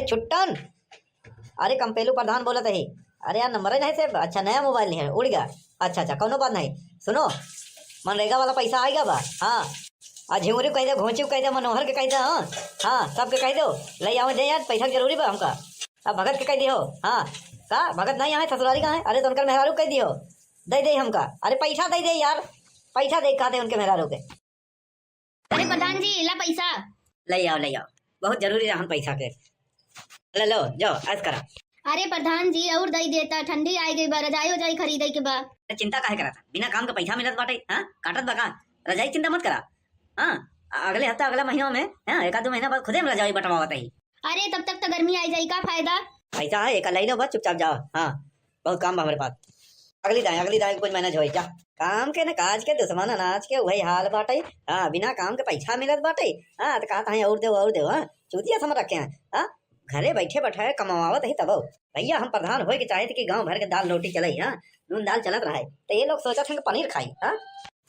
अरे छुट्टन, अरे कंपेलू प्रधान बोलत है। अरे यार नंबर नहीं से, अच्छा नया मोबाइल नहीं है, उड़ गया। अच्छा अच्छा, कौनो बात नहीं। सुनो, मनरेगा वाला पैसा आएगा बा। हाँ, आ झिंगुरी कह दो, घोंची कह दो, मनोहर के कह दो। हाँ हाँ, सबके कह दो ले आओ दे यार, पैसा जरूरी बा हमका। अब भगत के कह दियो। हाँ, का भगत नहीं आए, ससुरारी कहाँ है? अरे तो उनकर मेहरारू कह दियो, दे दे हमका। अरे पैसा दे दे यार, पैसा दे कहा दे उनके मेहरारू के। अरे प्रधान जी ला पैसा। ले आओ ले आओ, बहुत जरूरी रहन पैसा के। ले लो जाओ ऐस करा। अरे प्रधान जी और दई देता, ठंडी आई गई बा, रजाई वजाई खरीदे के बा। चिंता काहे करा था? बिना काम के पैसा मिलत बाटे। हाँ, काटत बका रजाई, चिंता मत करा। हाँ, अगले हफ्ता अगला महीना में, हाँ, एक आध दो महीना बाद खुदे में रजाई बटवावत ही। अरे तब तक तो गर्मी आई जाई, का फायदा। पैसा है एक ले लो बस, चुपचाप जाओ। हाँ, बहुत काम बा हमारे पास। अगली दाएं कुछ मैनेज होई जा। काम के न काज के, दुश्मन अनाज के वही हाल बाटे। हाँ, बिना काम के पैसा मिलत बाटे। हाँ, तो कहता है और दे। हाँ, चूतिया समझ रखे हैं। हाँ, घरे बैठे बैठे कमावत ही तब भैया हम प्रधान होए के चाहे थे कि गांव भर के दाल रोटी चले। हाँ, नून दाल चलत रहा तो ये लोग सोचत हैं कि पनीर खाई। हाँ,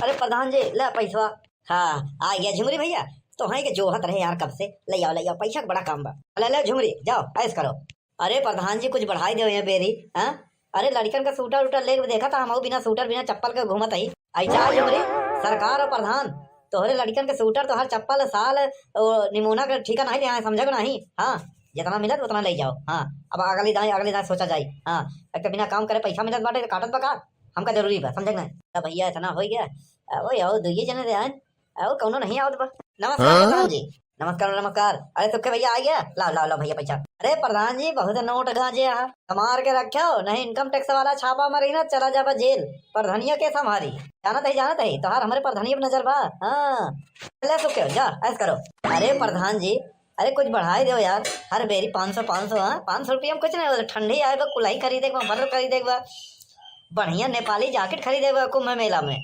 अरे प्रधान जी ले पैसा। हाँ, आ गया झुमरी भैया, तो हाँ के जोहत रहे यार कब से। ले आओ पैसा का बड़ा काम बा। ले झुमरी जाओ ऐस करो। अरे प्रधान जी कुछ बढ़ाई दो ये बेरी। हाँ, अरे लड़कन का सूटर उटर ले देखा था हम, बिना सूटर बिना चप्पल के घूमत ही। ऐसा झुमरी सरकार और प्रधान तोहरे लड़कन के सूटर तो हर चप्पल साल निमोना का ठीका नहीं दे, समझ नहीं। हाँ, जितना मिलत उतना ले जाओ। हाँ, अब अगली दाएं सोचा जाए। हाँ, एक बिना काम करे पैसा मिलत बाटे, काटत बका हमका जरूरी बा, समझ ना। अब भैया इतना हो गया, ओ आओ दुइये जने दे आन, आओ कौनो नहीं आवत बा। नमस्कार प्रधान जी। नमस्कार। अरे तुके भैया आ गया, लाओ भैया पैसा। अरे प्रधान जी बहुत नोट गांजे मार के रखे हो, नहीं इनकम टैक्स वाला छापा मारी ना चला जाबा जेल। प्रधानिया के संभारी जानत है तोहार हमारे प्रधानिया पे नजर बा। हाँ, ले सुखे जा ऐस करो। अरे प्रधान जी, अरे कुछ बढ़ाई दो यार, हर बेरी 500। हाँ, 500 रुपया में कुछ नहीं, ठंडी आए बा, कुलाई खरीदे बा, खरीदे बा, बढ़िया नेपाली जैकेट खरीदे बा कुंभ मेला में।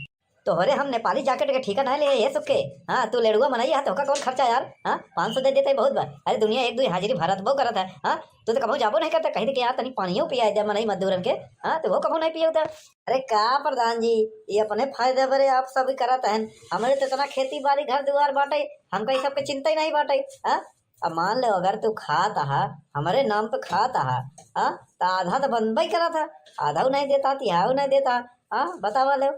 तोहरे हम नेपाली जैकेट के ठीका नहीं ले ये सुखे। हाँ, तू लेडुआ मनाई है तो का कौन खर्चा यार। हाँ, 500 दे देते बहुत बार। अरे दुनिया एक दो हाजिरी भारत बहु करत है। हाँ, तू तो कभी जाबो नहीं करता, कहीं कि यार तनी पानियों पिया दे मनाई मजदूरन के। हाँ, तो वो कभी नहीं पिया। अरे का प्रधान जी, ये अपने फायदे बरे आप सब करत हैं, हमारे तो इतना खेती बाड़ी घर दुआर बाटे, हमका ये सब के चिंता ही नहीं बाटे। हाँ, अब मान लो अगर तू खाता है हमारे नाम पे खाता है, हाँ, तो आधा तो बनबा ही करा था, आधा नहीं देता, तिहाऊ नहीं देता। हाँ, बतावा लो,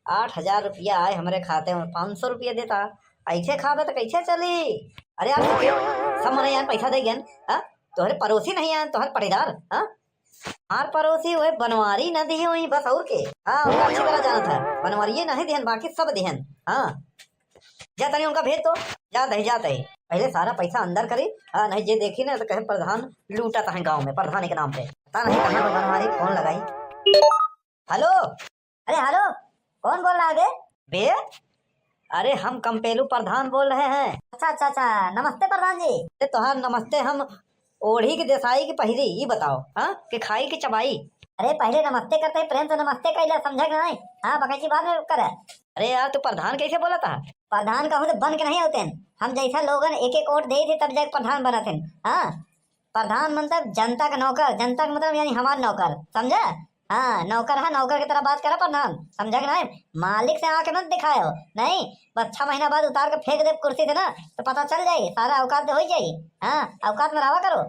8,000 रुपया आए हमारे खाते में, 500 रुपया देता, ऐसे खावे तो कैसे चली। अरे यार सब मने यार पैसा दे गन। हाँ, तोहरे पड़ोसी नहीं है, तोहरे पड़ेदार। हाँ, हर पड़ोसी वही बनवारी न दी वही बस, और के। हाँ, उनका अच्छी तरह जाना था, बनवारी नहीं दिहन, बाकी सब दिहन। हाँ, जा तनी उनका भेज तो जाते ही पहले सारा पैसा अंदर करी। हाँ, नहीं जे देखी ना तो कहे प्रधान लूटा था गाँव में प्रधान के नाम पे, पता नहीं कहाँ पर बनवारी। फोन लगाई, हेलो। अरे हेलो, कौन बोल रहा है बे? अरे हम कंपेलू प्रधान बोल रहे हैं। अच्छा, नमस्ते प्रधान जी। तोहार नमस्ते हम ओढ़ी की देसाई की पहिरी, ये बताओ। हाँ, कि खाई की चबाई। अरे पहले नमस्ते करते प्रेम से नमस्ते कैला, समझा नहीं। हाँ, बकैची बात में करे। अरे यार तू प्रधान कैसे बोला था? प्रधान कहूँ तो बन के नहीं होते हैं हम, जैसा लोगन एक वोट दे थे तब जाके प्रधान बना थे। हाँ, प्रधान मतलब जनता का नौकर, जनता का मतलब यानी हमारा नौकर, समझा। हाँ, नौकर है, नौकर की तरह बात करा प्रधान, समझा कि नहीं। मालिक से आके मत दिखाओ, नहीं बस 6 महीना बाद उतार के फेंक दे कुर्सी से ना, तो पता चल जाए, सारा औकात हो जाए। हाँ, औकात में रहा करो।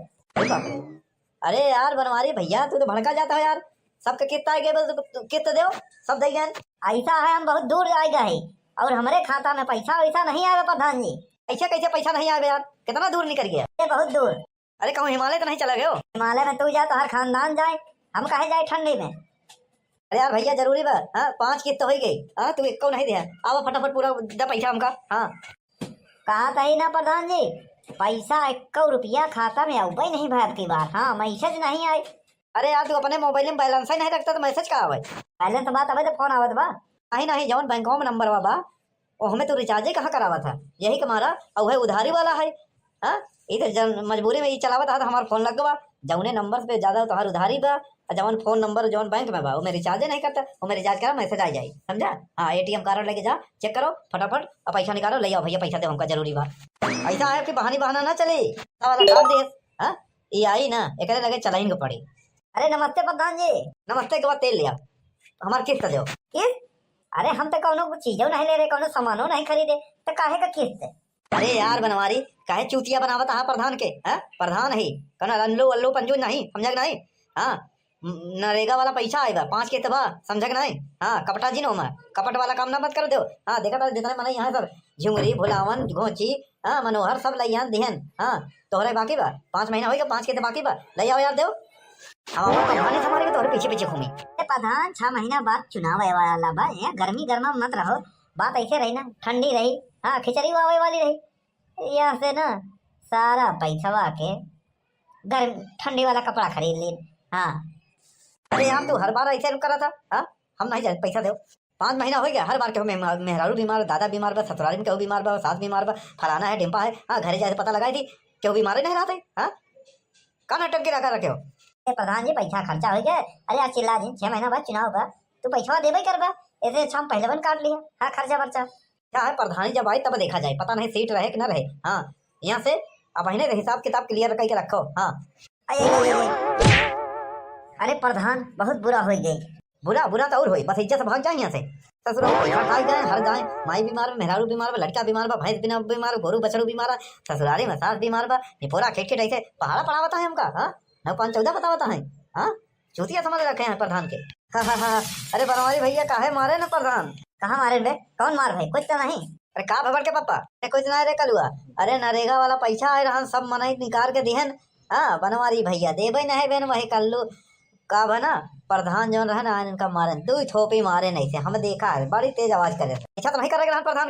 अरे यार बनवारी भैया तू तो भड़का जाता है यार, सबके कितना कितना दो सब दे गए। ऐसा है हम बहुत दूर आए गए और हमारे खाता में पैसा वैसा नहीं आएगा प्रधान जी। ऐसे कैसे पैसा नहीं आएगा यार, कितना दूर निकल गया? बहुत दूर। अरे कहूँ हिमालय तो नहीं चला गए? हिमालय में तू जा तो हर खानदान जाए, हम कहे जाए ठंडी में। अरे यार भैया जरूरी बा। हाँ, 5 किस्त तो हो गई। हाँ, तू एक नहीं दिया, आओ फटाफट पूरा दा पैसा हमका। हाँ, कहा था ही ना प्रधान जी, पैसा 1 रुपया खाता में आऊ नहीं भारत की बार। हाँ, मैसेज नहीं आई। अरे यार तू अपने मोबाइल में बैलेंस ही नहीं रखता तो मैसेज का आवे? बैलेंस बात आवे तो फोन आवत बा। नहीं जौन बैंकों में नंबर बा वो हमें तो रिचार्ज कहाँ करावा था, यही कमारा और वह उधारी वाला है। हाँ, इधर मजबूरी में ये चलावत था तो हमारा फोन लग गवा, जौने नंबर पे ज्यादा तो हर उधारी बा, जौन फोन नंबर जौन बैंक में बा वो मैं रिचार्ज नहीं करता, वो मैं रिचार्ज करा मैसेज आ जाए, समझा। हाँ, ATM कार्ड लेके जा, चेक करो फटाफट और पैसा निकालो, ले आओ भैया पैसा दे हमका जरूरी बा। ऐसा है कि बहाना ना चले वाला कार्ड दे। हाँ, ये आई ना एक लगे चलाइन को पड़ी। अरे नमस्ते प्रधान जी। नमस्ते के बाद तेल लिया, हमार किस्त दो। किस्त? अरे हम तो कौनो चीजों नहीं ले रहे, कौनो सामानों नहीं खरीदे, तो काहे का किस्त? अरे यार बनवारी काहे चूतिया बनावत हा प्रधान के, है प्रधान है कना अल्लू अल्लू पंजू नहीं समझ नहीं। हाँ नरेगा वाला पैसा आएगा 5 के तबा समझ नहीं। हाँ कपटा जी नो मैं कपट वाला काम ना मत कर दो। हाँ देखा था जितने मन यहाँ सब झुंगरी भुलावन घोची हाँ मनोहर सब लैयान दिहन। हाँ तोहरे बाकी बा 5 महीना होगा 5 के तो बाकी बा ले आओ यार देव हम अपन प्रधान समारे के तोहरे पीछे पीछे घूमी। प्रधान 6 महीना बाद चुनाव आवे वाला बा, यहाँ गर्मी गर्मा मत रहो, बात ऐसे रही ना ठंडी रही। हाँ खिचड़ी आवे वाली रही, यहाँ से ना सारा पैसा के गर्म ठंडी वाला कपड़ा खरीद ली। हाँ अरे यार तू हर बार ऐसे करा था। हाँ हम नहीं जाए पैसा दो 5 महीना हो गया हर बार के मेहरारू बीमार दादा बीमार बा ससुराल में क्यों बीमार बा सास बीमार बा फलाना है ढिम्पा है। हाँ घरे जाए पता लगाई थी क्यों बीमार नहीं रहते। हाँ का नाटक के रखा रखे हो। प्रधान जी पैसा खर्चा हो गया। अरे आज चिल्ला जी 6 महीना बाद चुनाव बा, तू पैसा देवे करबा, ऐसे हम पहले बन काट लिया। हाँ खर्चा वर्चा क्या है प्रधानी जब आई तब देखा जाए, पता नहीं सीट रहे कि न रहे। हाँ यहाँ से अब अहिने हिसाब किताब क्लियर करके रखो। हाँ अरे प्रधान बहुत बुरा हो गई। बुरा बुरा तो और होई बस इज्जत से भाग जाए यहाँ से। ससुराल पैसा खाई जाए हर जाए माई बीमार बा मेहरारू बीमार बा लड़का बीमार बा भैंस बीमार गोरू बछड़ू बीमार ससुराली में सास बीमार बा निपोरा खेट खेट ऐसे पहाड़ा पड़ा बता है हमका। हाँ 9 5 14 बता बता है। हाँ चूतिया समझ रखे हैं प्रधान के। हाँ हाँ हाँ अरे बनवारी भैया काहे मारे ना प्रधान। कहाँ मारे बे, कौन मार भाई, कुछ तो नहीं। अरे का भबर के पापा कुछ ना रे कलुआ। अरे नरेगा वाला पैसा आए रहा सब मनाई निकाल के दिहन। हाँ बनवारी भैया देवे नहीं बेन वही कल्लू का बना प्रधान जो रहा ना इनका मारन 2 थोपी मारे नहीं से हम देखा है बड़ी तेज आवाज करे। अच्छा तो नहीं करेगा प्रधान।